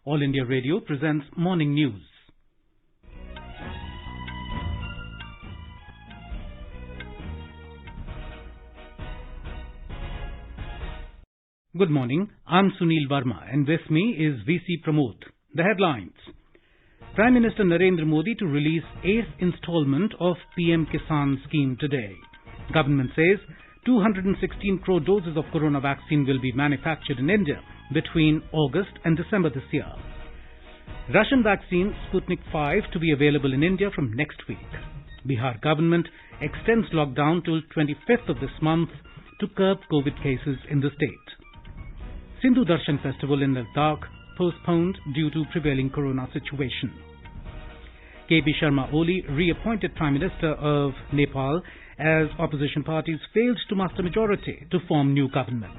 All India Radio presents Morning News. Good morning, I'm Sunil Verma and with me is VC Pramod. The headlines. Prime Minister Narendra Modi to release 8th installment of PM Kisan scheme today. Government says 216 crore doses of corona vaccine will be manufactured in India between August and December this year. Russian vaccine Sputnik 5 to be available in India from next week. Bihar government extends lockdown till 25th of this month to curb COVID cases in the state. Sindhu Darshan festival in Ladakh postponed due to prevailing corona situation. KP Sharma Oli reappointed Prime Minister of Nepal as opposition parties failed to muster majority to form new government.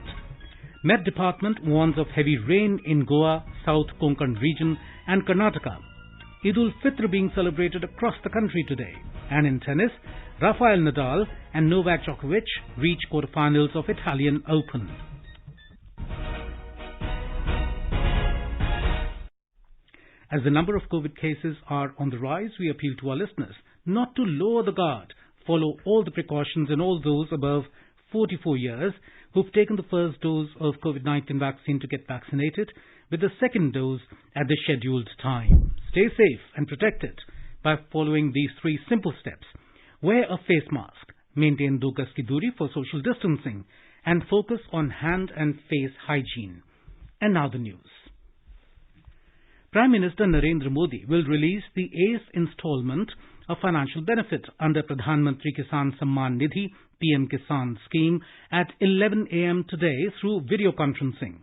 Met Department warns of heavy rain in Goa, South Konkan region and Karnataka. Eid ul-Fitr being celebrated across the country today. And in tennis, Rafael Nadal and Novak Djokovic reach quarterfinals of Italian Open. As the number of COVID cases are on the rise, we appeal to our listeners not to lower the guard, follow all the precautions, and all those above 44 years who've taken the first dose of COVID-19 vaccine to get vaccinated with the second dose at the scheduled time. Stay safe and protected by following these 3 simple steps. Wear a face mask, maintain 2 gaz ki duri for social distancing, and focus on hand and face hygiene. And now the news. Prime Minister Narendra Modi will release the 8th installment of financial benefit under Pradhan Mantri Kisan Samman Nidhi PM Kisan scheme at 11 a.m. today through video conferencing.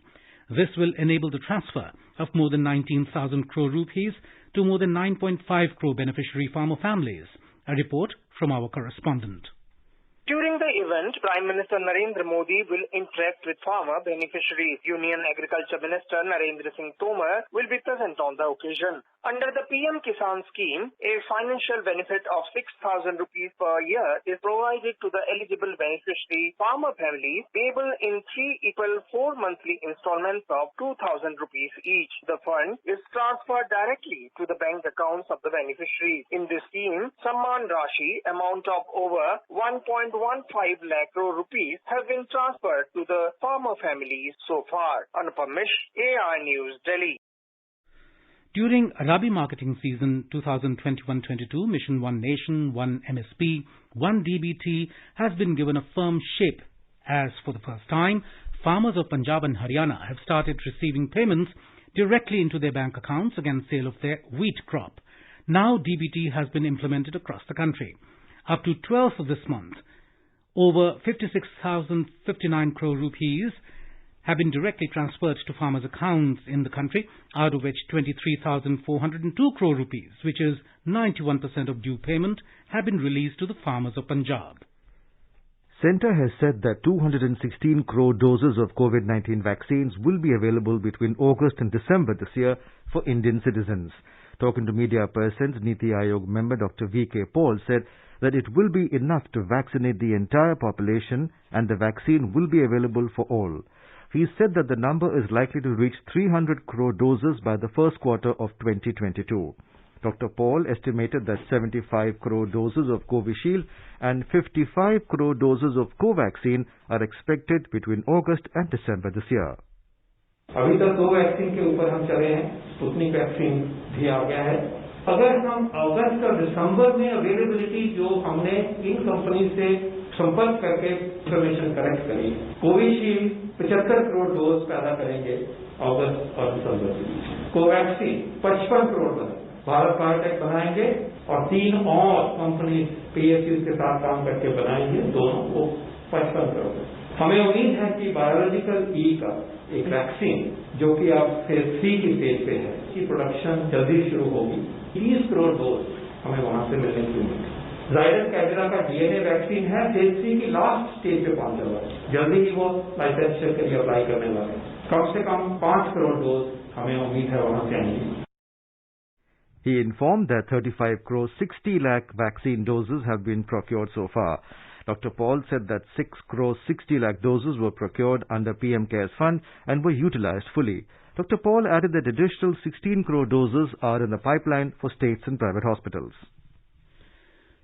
This will enable the transfer of more than 19,000 crore rupees to more than 9.5 crore beneficiary farmer families. A report from our correspondent. During the event, Prime Minister Narendra Modi will interact with farmer beneficiaries. Union Agriculture Minister Narendra Singh Tomar will be present on the occasion. Under the PM Kisan scheme, a financial benefit of 6,000 rupees per year is provided to the eligible beneficiary farmer families payable in 3 equal 4 monthly installments of 2,000 rupees each. The fund is transferred directly to the bank accounts of the beneficiaries. In this scheme, Samman Rashi amount of over 1.15 lakh crore rupees have been transferred to the farmer families so far. Anupam Mishra, AR News, Delhi. During Rabi marketing season 2021-22, Mission One Nation, One MSP, One DBT has been given a firm shape as for the first time, farmers of Punjab and Haryana have started receiving payments directly into their bank accounts against sale of their wheat crop. Now DBT has been implemented across the country. Up to 12th of this month, over 56,059 crore rupees have been directly transferred to farmers' accounts in the country, out of which 23,402 crore rupees, which is 91% of due payment, have been released to the farmers of Punjab. Centre has said that 216 crore doses of COVID-19 vaccines will be available between August and December this year for Indian citizens. Talking to media persons, Niti Aayog member Dr. V.K. Paul said that it will be enough to vaccinate the entire population and the vaccine will be available for all. He said that the number is likely to reach 300 crore doses by the first quarter of 2022. Dr. Paul estimated that 75 crore doses of Covishield and 55 crore doses of Covaxin are expected between August and December this year. अभी तक 2 vaccine के ऊपर हम चले हैं, Sputnik vaccine भी आ गया है. अगर हम अगस्त और दिसंबर में अवेलेबिलिटी जो हमने इन कंपनी से संपर्क करके इंफॉर्मेशन कलेक्ट करी, कोविशील्ड 75 करोड़ डोज पैदा करेंगे अगस्त और दिसंबर के बीच. कोवैक्सीन 55 करोड़ भारत बायोटेक बनाएंगे और 3 और कंपनी पीएसयू के साथ काम करके बनाएंगे, दोनों को 55 करोड़. हमें उम्मीद है कि बायोलॉजिकल ई का एक वैक्सीन जो कि अब फेज 3 की फेज पे है, इसकी प्रोडक्शन जल्दी शुरू होगी. 30 करोड़ डोज हमें वहां से मिलने की उम्मीद है. जायडस कैडिला का डीएनए वैक्सीन है, फेज 3 की लास्ट स्टेज पे पहुंचा हुआ है. जल्दी ही वो लाइसेंस के लिए अप्लाई करने वाले हैं. कम से कम 5 करोड़ डोज हमें उम्मीद है वहां से आएंगी. He informed that 35 crore 60 lakh vaccine doses have been procured so far. Dr. Paul said that 6 crore 60 lakh doses were procured under PM CARES Fund and were utilized fully. Dr. Paul added that additional 16 crore doses are in the pipeline for states and private hospitals.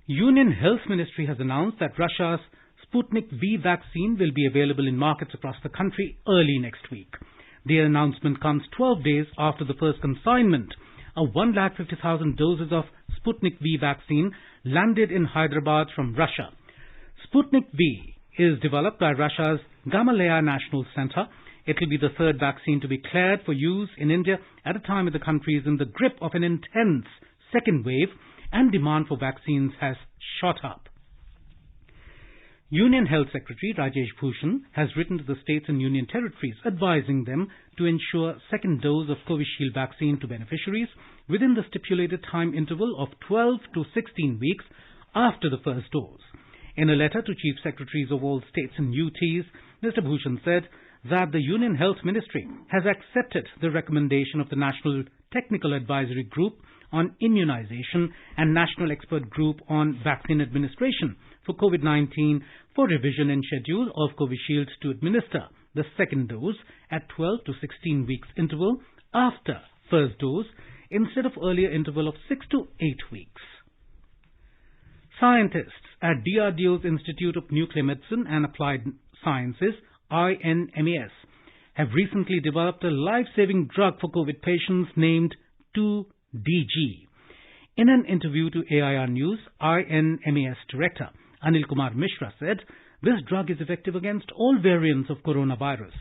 Union Health Ministry has announced that Russia's Sputnik V vaccine will be available in markets across the country early next week. The announcement comes 12 days after the first consignment of 150,000 doses of Sputnik V vaccine landed in Hyderabad from Russia. Sputnik V is developed by Russia's Gamaleya National Center. It will be the third vaccine to be cleared for use in India at a time when the country is in the grip of an intense second wave and demand for vaccines has shot up. Union Health Secretary Rajesh Bhushan has written to the states and union territories advising them to ensure second dose of Covishield vaccine to beneficiaries within the stipulated time interval of 12 to 16 weeks after the first dose. In a letter to Chief Secretaries of all states and UTs, Mr. Bhushan said that the Union Health Ministry has accepted the recommendation of the National Technical Advisory Group on Immunization and National Expert Group on Vaccine Administration for COVID-19 for revision in schedule of Covishield to administer the second dose at 12 to 16 weeks interval after first dose instead of earlier interval of 6 to 8 weeks. Scientists at DRDO's Institute of Nuclear Medicine and Applied Sciences, INMAS, have recently developed a life-saving drug for COVID patients named 2DG. In an interview to AIR News, INMAS Director Anil Kumar Mishra said this drug is effective against all variants of coronavirus.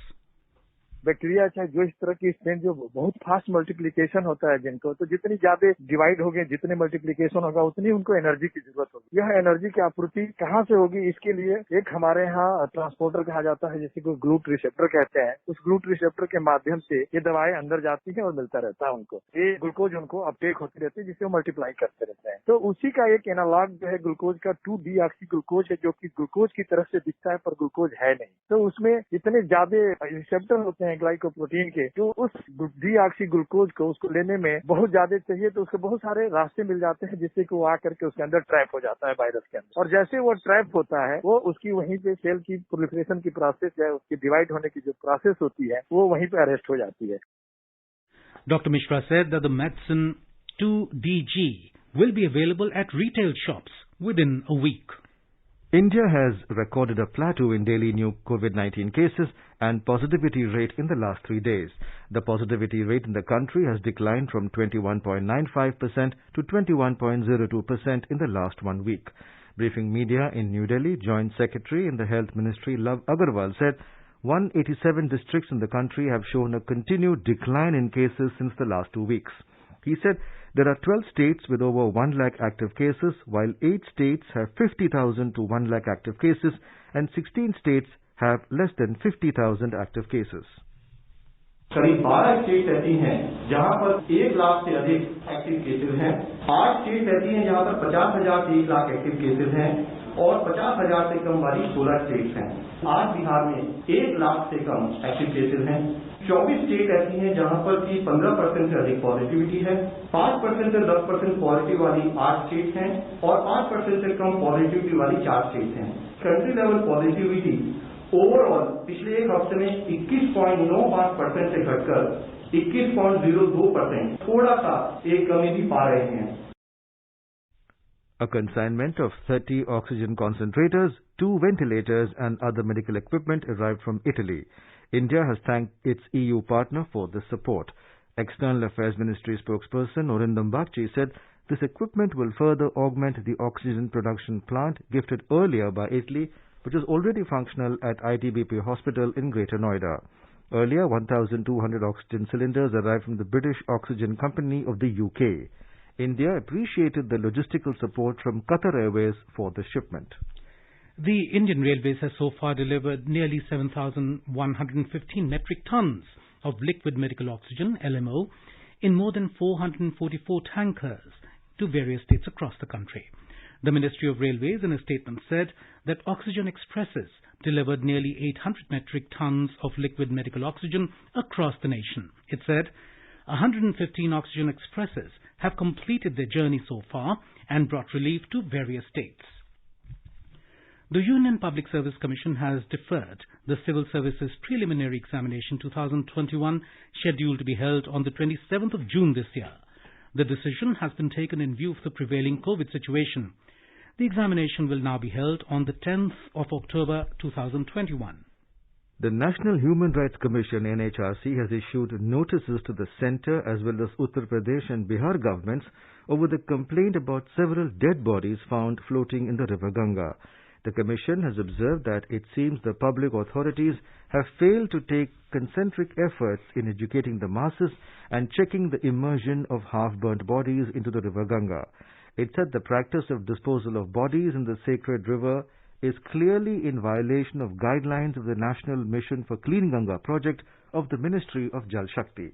Bacteria चाहे जो इस तरह की strain जो बहुत fast multiplication होता है जिनको, तो जितनी ज्यादा डिवाइड होंगे, जितने मल्टीप्लिकेशन होगा उतनी उनको एनर्जी की जरूरत होगी। यह एनर्जी की आपूर्ति कहाँ से होगी, इसके लिए एक हमारे यहाँ ट्रांसपोर्टर कहा जाता है, जिसे को ग्लूट रिसेप्टर कहते हैं। उस ग्लूट रिसेप्टर के माध्यम से ये दवाएं अंदर जाती है और मिलता रहता है उनको, ये ग्लूकोज उनको अपटेक होती रहती है, जिससे वो मल्टीप्लाई करते रहते हैं। तो उसी का एक एनालॉग जो है ग्लूकोज का 2-डीऑक्सी ग्लूकोज है, जो कि ग्लूकोज की तरफ से दिखता है पर ग्लूकोज है नहीं। तो उसमें इतने ज्यादा रिसेप्टर होते हैं ग्लाइकोप्रोटीन के, जो उस डीऑक्सी ग्लूकोज को उसको लेने में बहुत ज्यादा चाहिए, तो उसको बहुत सारे रास्ते मिल जाते हैं, जिससे कि वो आकर के उसके अंदर ट्रैप हो जाता है वायरस के अंदर। और जैसे वो ट्रैप होता है, वो उसकी वहीं पे सेल की प्रोलिफरेशन की प्रोसेस है, उसकी डिवाइड होने की जो प्रोसेस होती है, वो वहीं पे अरेस्ट हो जाती है। Dr. Mishra said that the medicine 2DG will be available at retail shops within a week. India has recorded a plateau in daily new COVID-19 cases and positivity rate in the last 3 days. The positivity rate in the country has declined from 21.95% to 21.02% in the last 1 week. Briefing media in New Delhi, Joint Secretary in the Health Ministry Love Agarwal said 187 districts in the country have shown a continued decline in cases since the last 2 weeks. He said there are 12 states with over 1 lakh active cases, while 8 states have 50,000 to 1 lakh active cases and 16 states have less than 50,000 active cases. करीब 12 state ऐसी हैं जहां पर 1 लाख से अधिक active cases हैं। 8 state ऐसी हैं जहां पर 50,000 से 1 लाख एक्टिव केसेस हैं और 50,000 से कम वाली 16 स्टेट्स हैं। आज बिहार में 1 लाख से कम एक्टिव केसेस हैं। 24 स्टेट ऐसी हैं जहां पर की 15% से अधिक पॉजिटिविटी है। 5% से 10% पॉजिटिव वाली 8 स्टेट्स हैं और 5% से कम पॉजिटिविटी वाली 4 स्टेट्स हैं। कंट्री लेवल पॉजिटिविटी ओवरऑल पिछले एक हफ्ते में 21.95% से घटकर 21.02%, थोड़ा सा एक कमी भी पा रहे हैं। A consignment of 30 oxygen concentrators, 2 ventilators and other medical equipment arrived from Italy. India has thanked its EU partner for this support. External Affairs Ministry spokesperson Orindam Bagchi said this equipment will further augment the oxygen production plant gifted earlier by Italy, which is already functional at ITBP Hospital in Greater Noida. Earlier, 1,200 oxygen cylinders arrived from the British Oxygen Company of the UK. India appreciated the logistical support from Qatar Airways for the shipment. The Indian Railways has so far delivered nearly 7,115 metric tons of liquid medical oxygen, LMO, in more than 444 tankers to various states across the country. The Ministry of Railways in a statement said that Oxygen Expresses delivered nearly 800 metric tons of liquid medical oxygen across the nation. It said 115 Oxygen Expresses have completed their journey so far and brought relief to various states. The Union Public Service Commission has deferred The Civil Services Preliminary Examination 2021, scheduled to be held on the 27th of June this year. The decision has been taken in view of the prevailing COVID situation. The examination will now be held on the 10th of October 2021. The National Human Rights Commission NHRC has issued notices to the centre as well as Uttar Pradesh and Bihar governments over the complaint about several dead bodies found floating in the river Ganga. The Commission has observed that it seems the public authorities have failed to take concentric efforts in educating the masses and checking the immersion of half-burnt bodies into the river Ganga. It said the practice of disposal of bodies in the sacred river is clearly in violation of guidelines of the National Mission for Clean Ganga project of the Ministry of Jal Shakti.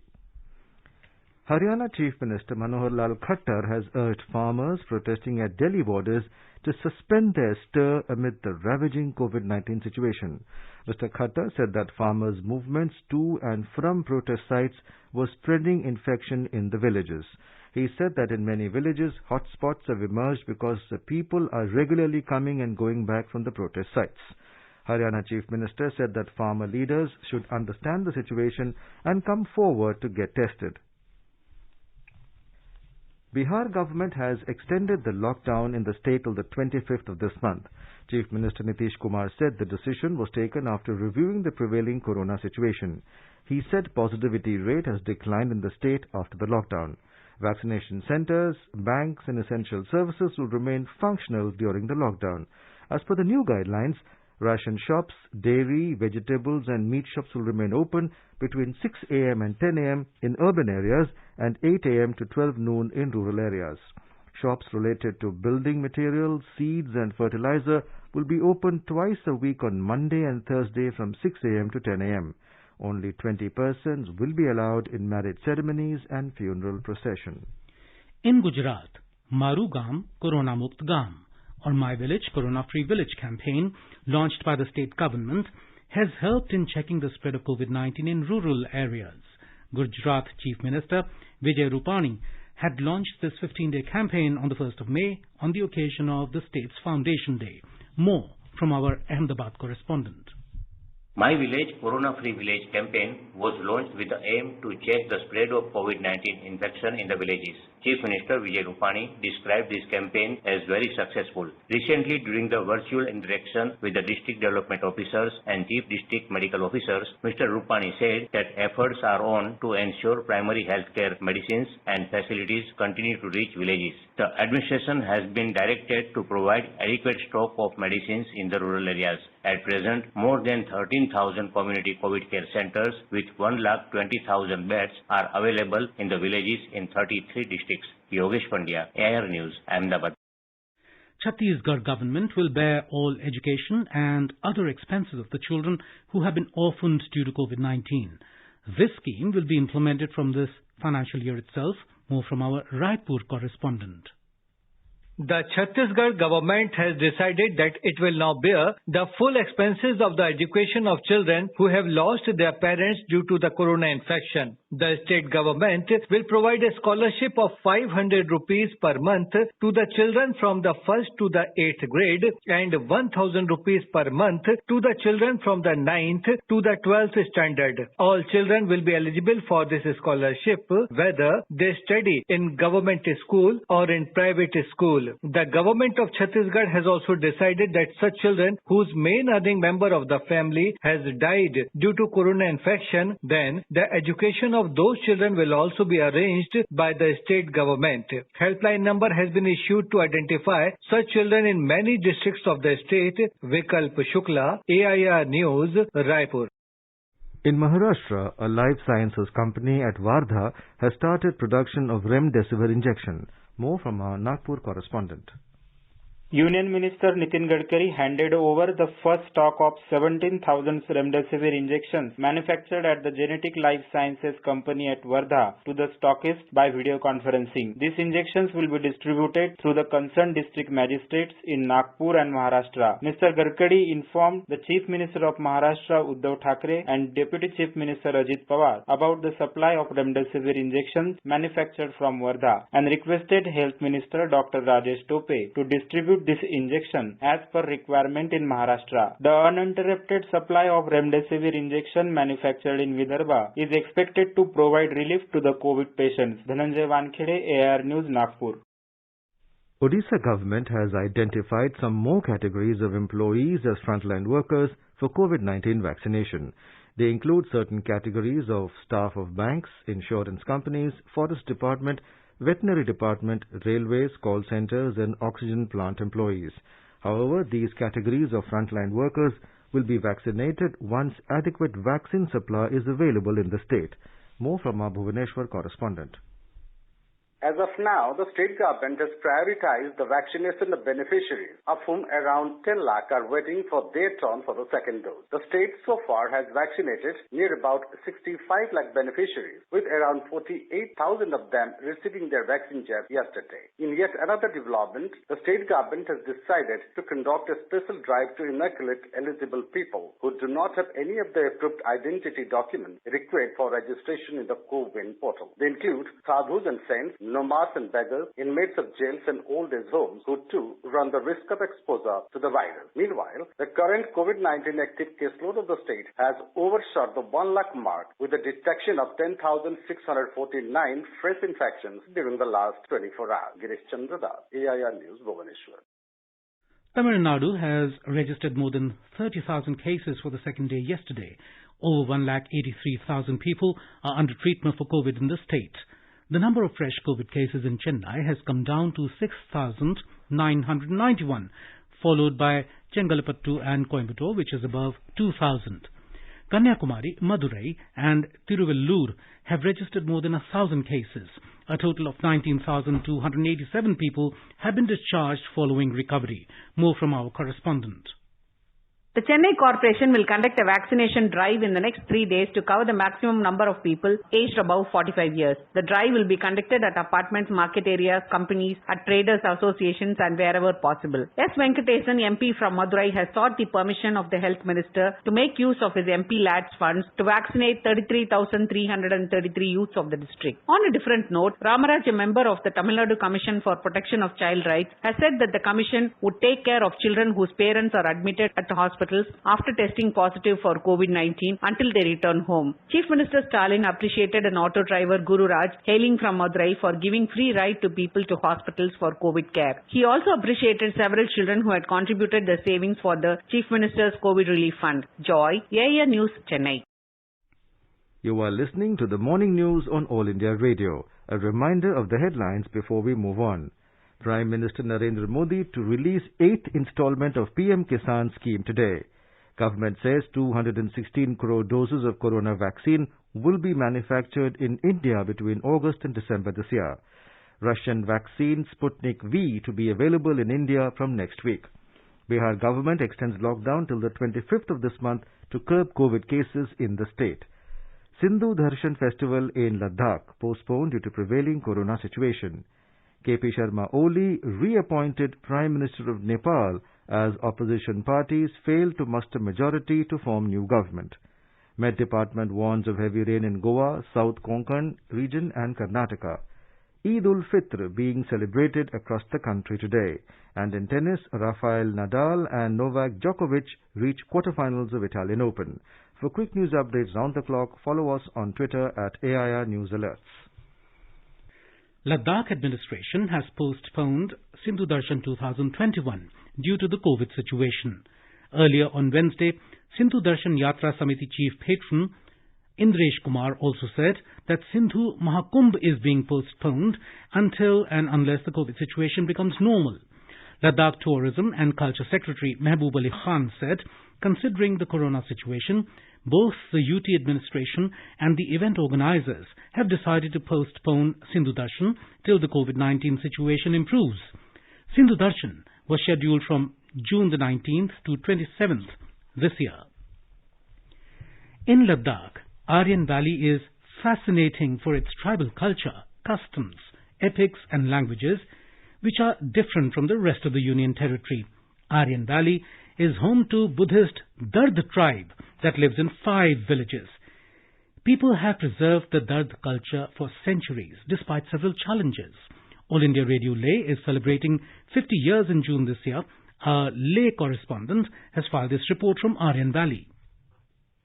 Haryana Chief Minister Manohar Lal Khattar has urged farmers protesting at Delhi borders to suspend their stir amid the ravaging COVID-19 situation. Mr. Khattar said that farmers' movements to and from protest sites were spreading infection in the villages. He said that in many villages, hotspots have emerged because the people are regularly coming and going back from the protest sites. Haryana Chief Minister said that farmer leaders should understand the situation and come forward to get tested. Bihar government has extended the lockdown in the state till the 25th of this month. Chief Minister Nitish Kumar said the decision was taken after reviewing the prevailing corona situation. He said positivity rate has declined in the state after the lockdown. Vaccination centers, banks and essential services will remain functional during the lockdown. As per the new guidelines, ration shops, dairy, vegetables and meat shops will remain open between 6 a.m. and 10 a.m. in urban areas and 8 a.m. to 12 noon in rural areas. Shops related to building materials, seeds and fertilizer will be open twice a week on Monday and Thursday from 6 a.m. to 10 a.m. Only 20 persons will be allowed in marriage ceremonies and funeral procession. In Gujarat, Maru Gam, Corona Mukt Gam, or My Village, Corona Free Village campaign, launched by the state government, has helped in checking the spread of COVID-19 in rural areas. Gujarat Chief Minister Vijay Rupani had launched this 15-day campaign on the 1st of May on the occasion of the state's Foundation Day. More from our Ahmedabad correspondent. My Village, Corona Free Village campaign was launched with the aim to check the spread of COVID-19 infection in the villages. Chief Minister Vijay Rupani described this campaign as very successful. Recently, during the virtual interaction with the district development officers and chief district medical officers, Mr. Rupani said that efforts are on to ensure primary healthcare medicines and facilities continue to reach villages. The administration has been directed to provide adequate stock of medicines in the rural areas. At present, more than 13,000 community COVID care centers with 1,20,000 beds are available in the villages in 33 districts. Yogesh Pandya, AIR News, Ahmedabad. Chhattisgarh government will bear all education and other expenses of the children who have been orphaned due to COVID-19. This scheme will be implemented from this financial year itself. More from our Raipur correspondent. The Chhattisgarh government has decided that it will now bear the full expenses of the education of children who have lost their parents due to the corona infection. The state government will provide a scholarship of 500 rupees per month to the children from the 1st to the 8th grade and 1,000 rupees per month to the children from the 9th to the 12th standard. All children will be eligible for this scholarship whether they study in government school or in private school. The government of Chhattisgarh has also decided that such children whose main earning member of the family has died due to corona infection, then the education of those children will also be arranged by the state government. Helpline number has been issued to identify such children in many districts of the state. Vikalp Shukla, AIR News, Raipur. In Maharashtra, a life sciences company at Wardha has started production of remdesivir injection. More from our Nagpur correspondent. Union Minister Nitin Gadkari handed over the first stock of 17,000 remdesivir injections manufactured at the Genetic Life Sciences Company at Wardha to the stockist by video conferencing. These injections will be distributed through the concerned district magistrates in Nagpur and Maharashtra. Mr. Gadkari informed the Chief Minister of Maharashtra Uddhav Thackeray and Deputy Chief Minister Ajit Pawar about the supply of remdesivir injections manufactured from Wardha and requested Health Minister Dr. Rajesh Tope to distribute distribute this injection as per requirement in Maharashtra. The uninterrupted supply of remdesivir injection manufactured in Vidarbha is expected to provide relief to the COVID patients. Dhananjay Wankhede, AIR News, Nagpur. Odisha government has identified some more categories of employees as frontline workers for COVID-19 vaccination. They include certain categories of staff of banks, insurance companies, forest department, veterinary department, railways, call centers and oxygen plant employees. However, these categories of frontline workers will be vaccinated once adequate vaccine supply is available in the state. More from our Bhubaneswar correspondent. As of now, the state government has prioritized the vaccination of beneficiaries, of whom around 10 lakh are waiting for their turn for the second dose. The state so far has vaccinated near about 65 lakh beneficiaries, with around 48,000 of them receiving their vaccine jab yesterday. In yet another development, the state government has decided to conduct a special drive to inoculate eligible people who do not have any of the approved identity documents required for registration in the CoWIN portal. They include sadhus and saints, nomads and beggars, inmates of jails and old age homes who too run the risk of exposure to the virus. Meanwhile, the current COVID-19 active caseload of the state has overshot the 1 lakh mark with a detection of 10,649 fresh infections during the last 24 hours. Girish Chandra Das, AIR News, Bhubaneswar. Tamil Nadu has registered more than 30,000 cases for the second day yesterday. Over 1,83,000 people are under treatment for COVID in the state. The number of fresh COVID cases in Chennai has come down to 6,991, followed by Chengalpattu and Coimbatore, which is above 2,000. Kanyakumari, Madurai and Tiruvallur have registered more than 1,000 cases. A total of 19,287 people have been discharged following recovery. More from our correspondent. The Chennai Corporation will conduct a vaccination drive in the next 3 days to cover the maximum number of people aged above 45 years. The drive will be conducted at apartments, market areas, companies, at traders associations and wherever possible. S. Venkatesan, MP from Madurai, has sought the permission of the Health Minister to make use of his MP LADS funds to vaccinate 33,333 youths of the district. On a different note, Ramaraj, a member of the Tamil Nadu Commission for Protection of Child Rights, has said that the Commission would take care of children whose parents are admitted at the hospitals after testing positive for COVID-19 until they return home. Chief Minister Stalin appreciated an auto driver, Guru Raj, hailing from Madurai, for giving free ride to people to hospitals for COVID care. He also appreciated several children who had contributed their savings for the Chief Minister's COVID Relief Fund. Joy, AIR News, Chennai. You are listening to the morning news on All India Radio. A reminder of the headlines before we move on. Prime Minister Narendra Modi to release 8th installment of PM Kisan scheme today. Government says 216 crore doses of corona vaccine will be manufactured in India between August and December this year. Russian vaccine Sputnik V to be available in India from next week. Bihar government extends lockdown till the 25th of this month to curb COVID cases in the state. Sindhu Darshan festival in Ladakh postponed due to prevailing corona situation. KP Sharma Oli reappointed Prime Minister of Nepal as opposition parties failed to muster majority to form new government. Met Department warns of heavy rain in Goa, South Konkan region and Karnataka. Eid ul-Fitr being celebrated across the country today. And in tennis, Rafael Nadal and Novak Djokovic reach quarterfinals of Italian Open. For quick news updates round the clock, follow us on Twitter at AIR News Alerts. Ladakh administration has postponed Sindhu Darshan 2021 due to the COVID situation. Earlier on Wednesday, Sindhu Darshan Yatra Samiti Chief Patron Indresh Kumar also said that Sindhu Mahakumbh is being postponed until and unless the COVID situation becomes normal. Ladakh Tourism and Culture Secretary Mehboob Ali Khan said, considering the corona situation, both the UT administration and the event organizers have decided to postpone Sindhu Darshan till the COVID-19 situation improves. Sindhu Darshan was scheduled from June the 19th to 27th this year. In Ladakh, Aryan Valley is fascinating for its tribal culture, customs, epics and languages which are different from the rest of the Union Territory. Aryan Valley is home to Buddhist Dard tribe that lives in 5 villages. People have preserved the Dard culture for centuries despite several challenges. All India Radio Leh is celebrating 50 years in June this year. Our Leh correspondent has filed this report from Aryan Valley.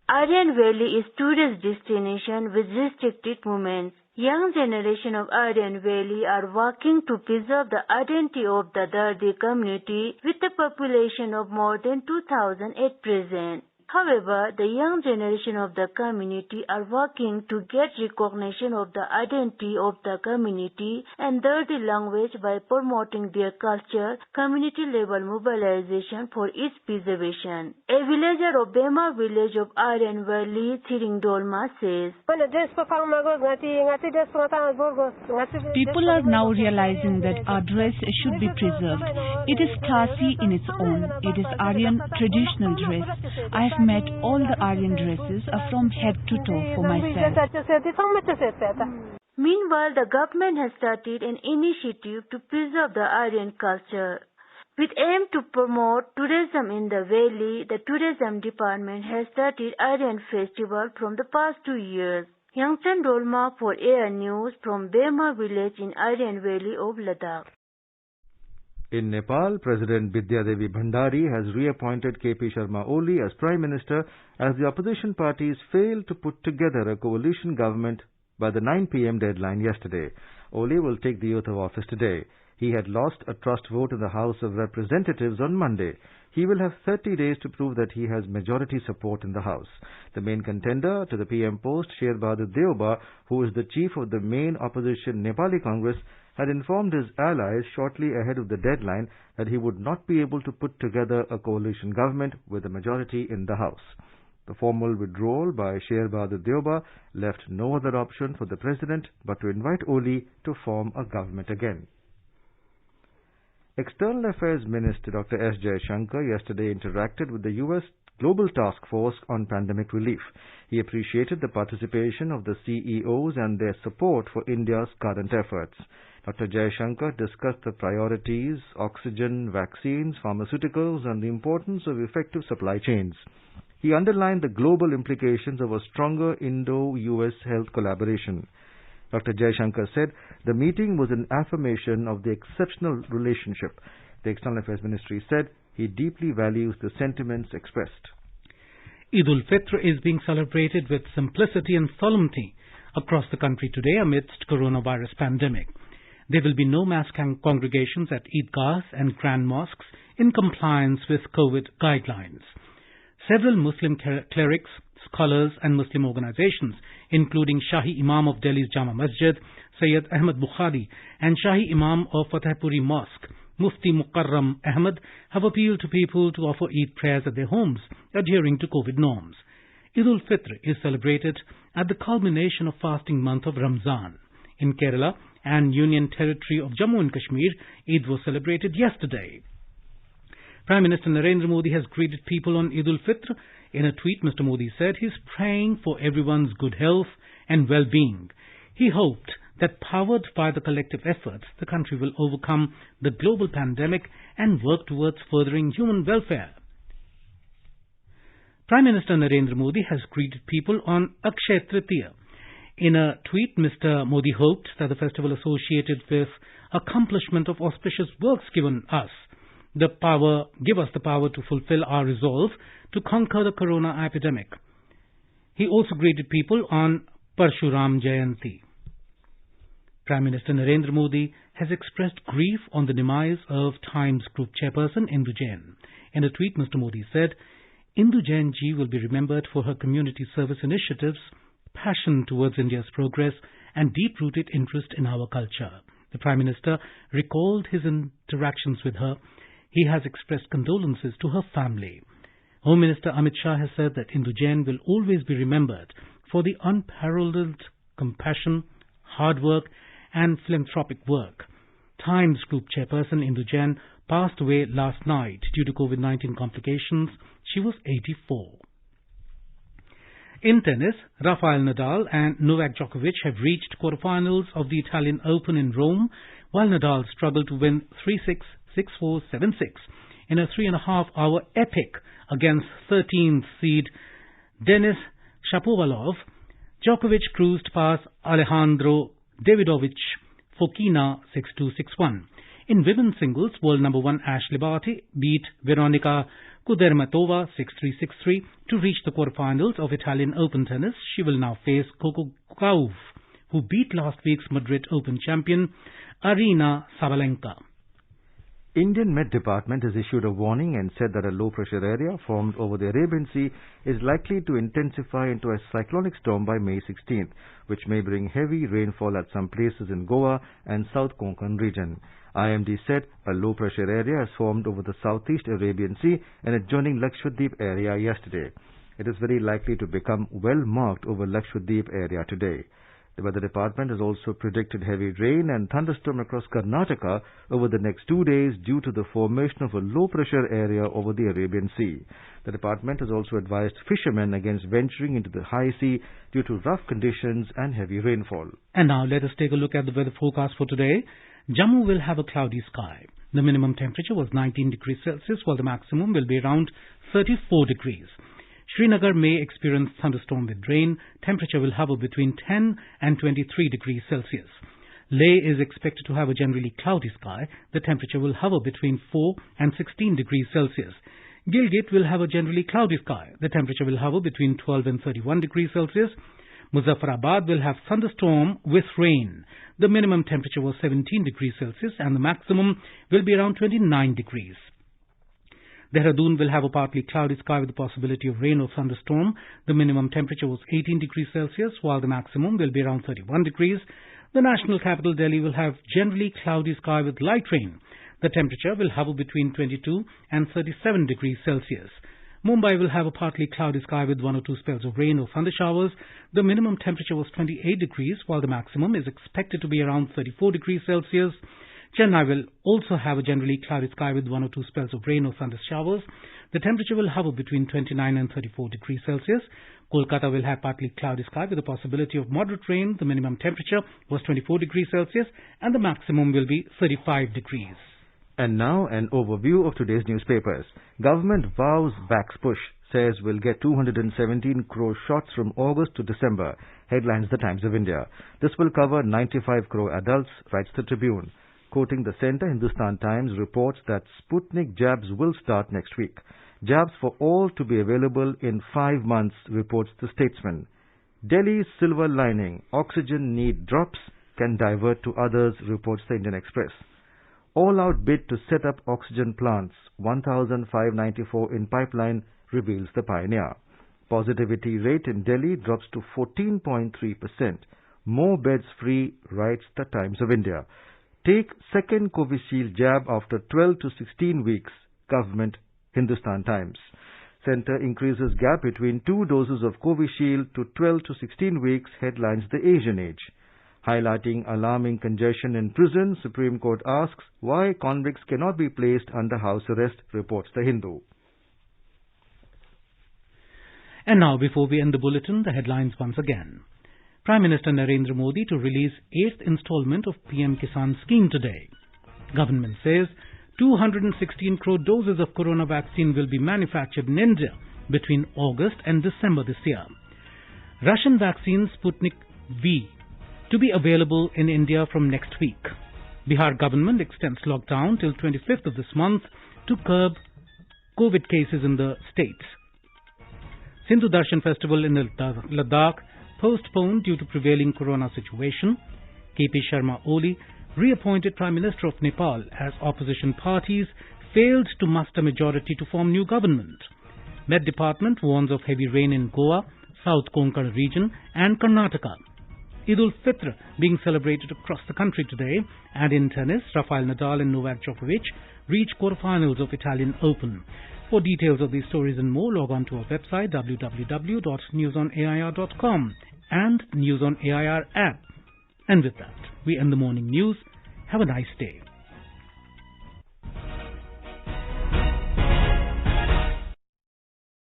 Aryan Valley is tourist destination with restricted movements. Young generation of Aryan Valley are working to preserve the identity of the Dardi community with a population of more than 2,000 at present. However, the young generation of the community are working to get recognition of the identity of the community and Dardi language by promoting their culture, community-level mobilization for its preservation. A villager of Bema village of Aryan Valley, Thiring Dolma says, people are now realizing that our dress should be preserved. It is classy in its own. It is Aryan traditional dress. I have met all the Aryan dresses from head to toe for myself. Meanwhile, the government has started an initiative to preserve the Aryan culture. With aim to promote tourism in the valley, the tourism department has started Aryan festival from the past 2 years. Yangchan Dolma for Air News from Bema village in Aryan Valley of Ladakh. In Nepal, President Bidya Devi Bhandari has reappointed KP Sharma Oli as Prime Minister as the opposition parties failed to put together a coalition government by the 9 p.m. deadline yesterday. Oli will take the oath of office today. He had lost a trust vote in the House of Representatives on Monday. He will have 30 days to prove that he has majority support in the House. The main contender to the PM post, Sher Bahadur Deoba, who is the chief of the main opposition Nepali Congress, had informed his allies shortly ahead of the deadline that he would not be able to put together a coalition government with a majority in the House. The formal withdrawal by Sher Bahadur Deoba left no other option for the president but to invite Oli to form a government again. External Affairs Minister Dr. S. Jaishankar yesterday interacted with the U.S. Global Task Force on Pandemic Relief. He appreciated the participation of the CEOs and their support for India's current efforts. Dr. Jaishankar discussed the priorities, oxygen, vaccines, pharmaceuticals, and the importance of effective supply chains. He underlined the global implications of a stronger Indo-US health collaboration. Dr. Jaishankar said the meeting was an affirmation of the exceptional relationship. The External Affairs Ministry said he deeply values the sentiments expressed. Eid ul-Fitr is being celebrated with simplicity and solemnity across the country today amidst coronavirus pandemic. There will be no mass congregations at Eidgahs and grand mosques in compliance with COVID guidelines. Several Muslim clerics, scholars and Muslim organizations, including Shahi Imam of Delhi's Jama Masjid, Sayyid Ahmad Bukhari, and Shahi Imam of Fatehpuri Mosque, Mufti Mukarram Ahmad, have appealed to people to offer Eid prayers at their homes, adhering to COVID norms. Eid ul-Fitr is celebrated at the culmination of fasting month of Ramzan. In Kerala and Union Territory of Jammu and Kashmir, Eid was celebrated yesterday. Prime Minister Narendra Modi has greeted people on Eid ul-Fitr. In a tweet, Mr. Modi said he is praying for everyone's good health and well-being. He hoped that powered by the collective efforts, the country will overcome the global pandemic and work towards furthering human welfare. Prime Minister Narendra Modi has greeted people on Akshaya Tritiya. In a tweet, Mr. Modi hoped that the festival associated with accomplishment of auspicious works give us the power to fulfill our resolve to conquer the corona epidemic. He also greeted people on Parshuram Jayanti. Prime Minister Narendra Modi has expressed grief on the demise of Times Group chairperson Indu Jain. In a tweet, Mr. Modi said, Indu Jain ji will be remembered for her community service initiatives, passion towards India's progress, and deep-rooted interest in our culture. The Prime Minister recalled his interactions with her. He has expressed condolences to her family. Home Minister Amit Shah has said that Indu Jain will always be remembered for the unparalleled compassion, hard work, and philanthropic work. Times Group chairperson Indu Jain passed away last night due to COVID-19 complications. She was 84. In tennis, Rafael Nadal and Novak Djokovic have reached quarterfinals of the Italian Open in Rome, while Nadal struggled to win 3-6, 6-4, 7-6 in a 3.5-hour epic against 13th seed Denis Shapovalov. Djokovic cruised past Alejandro Davidovich Fokina 6-2, 6-1. In women's singles, world number 1 Ashley Barty beat Veronika Kudermetova 6-3, 6-3 to reach the quarterfinals of Italian Open tennis. She will now face Coco Gauff, who beat last week's Madrid Open champion Aryna Sabalenka. Indian Met Department has issued a warning and said that a low-pressure area formed over the Arabian Sea is likely to intensify into a cyclonic storm by May 16th, which may bring heavy rainfall at some places in Goa and South Konkan region. IMD said a low-pressure area has formed over the southeast Arabian Sea and adjoining Lakshadweep area yesterday. It is very likely to become well marked over Lakshadweep area today. The Weather Department has also predicted heavy rain and thunderstorm across Karnataka over the next 2 days due to the formation of a low-pressure area over the Arabian Sea. The department has also advised fishermen against venturing into the high sea due to rough conditions and heavy rainfall. And now let us take a look at the weather forecast for today. Jammu will have a cloudy sky. The minimum temperature was 19 degrees Celsius, while the maximum will be around 34 degrees. Srinagar may experience thunderstorm with rain. Temperature will hover between 10 and 23 degrees Celsius. Leh is expected to have a generally cloudy sky. The temperature will hover between 4 and 16 degrees Celsius. Gilgit will have a generally cloudy sky. The temperature will hover between 12 and 31 degrees Celsius. Muzaffarabad will have thunderstorm with rain. The minimum temperature was 17 degrees Celsius and the maximum will be around 29 degrees. Dehradun will have a partly cloudy sky with the possibility of rain or thunderstorm. The minimum temperature was 18 degrees Celsius while the maximum will be around 31 degrees. The national capital Delhi will have generally cloudy sky with light rain. The temperature will hover between 22 and 37 degrees Celsius. Mumbai will have a partly cloudy sky with 1 or 2 spells of rain or thunder showers. The minimum temperature was 28 degrees while the maximum is expected to be around 34 degrees Celsius. Chennai will also have a generally cloudy sky with 1 or 2 spells of rain or thunder showers. The temperature will hover between 29 and 34 degrees Celsius. Kolkata will have partly cloudy sky with the possibility of moderate rain. The minimum temperature was 24 degrees Celsius and the maximum will be 35 degrees. And now an overview of today's newspapers. Government vows backs push, says we'll get 217 crore shots from August to December, headlines The Times of India. This will cover 95 crore adults, writes the Tribune. Quoting the Centre, Hindustan Times reports that Sputnik jabs will start next week. Jabs for all to be available in 5 months, reports the Statesman. Delhi's silver lining, oxygen need drops, can divert to others, reports the Indian Express. All-out bid to set up oxygen plants, 1,594 in pipeline, reveals the Pioneer. Positivity rate in Delhi drops to 14.3%. More beds free, writes the Times of India. Take second Covishield jab after 12 to 16 weeks, government, Hindustan Times. Centre increases gap between 2 doses of Covishield to 12 to 16 weeks, headlines The Asian Age. Highlighting alarming congestion in prison, Supreme Court asks why convicts cannot be placed under house arrest, reports The Hindu. And now, before we end the bulletin, the headlines once again. Prime Minister Narendra Modi to release 8th installment of PM Kisan scheme today. Government says 216 crore doses of corona vaccine will be manufactured in India between August and December this year. Russian vaccine Sputnik V to be available in India from next week. Bihar government extends lockdown till 25th of this month to curb COVID cases in the state. Sindhu Darshan festival in Ladakh postponed due to prevailing corona situation. KP Sharma Oli, reappointed Prime Minister of Nepal, as opposition parties failed to muster majority to form new government. Met Department warns of heavy rain in Goa, South Konkan region and Karnataka. Eid ul-Fitr being celebrated across the country today, and in tennis, Rafael Nadal and Novak Djokovic reach quarterfinals of Italian Open. For details of these stories and more, log on to our website www.newsonair.com and News on AIR app. And with that, we end the morning news. Have a nice day.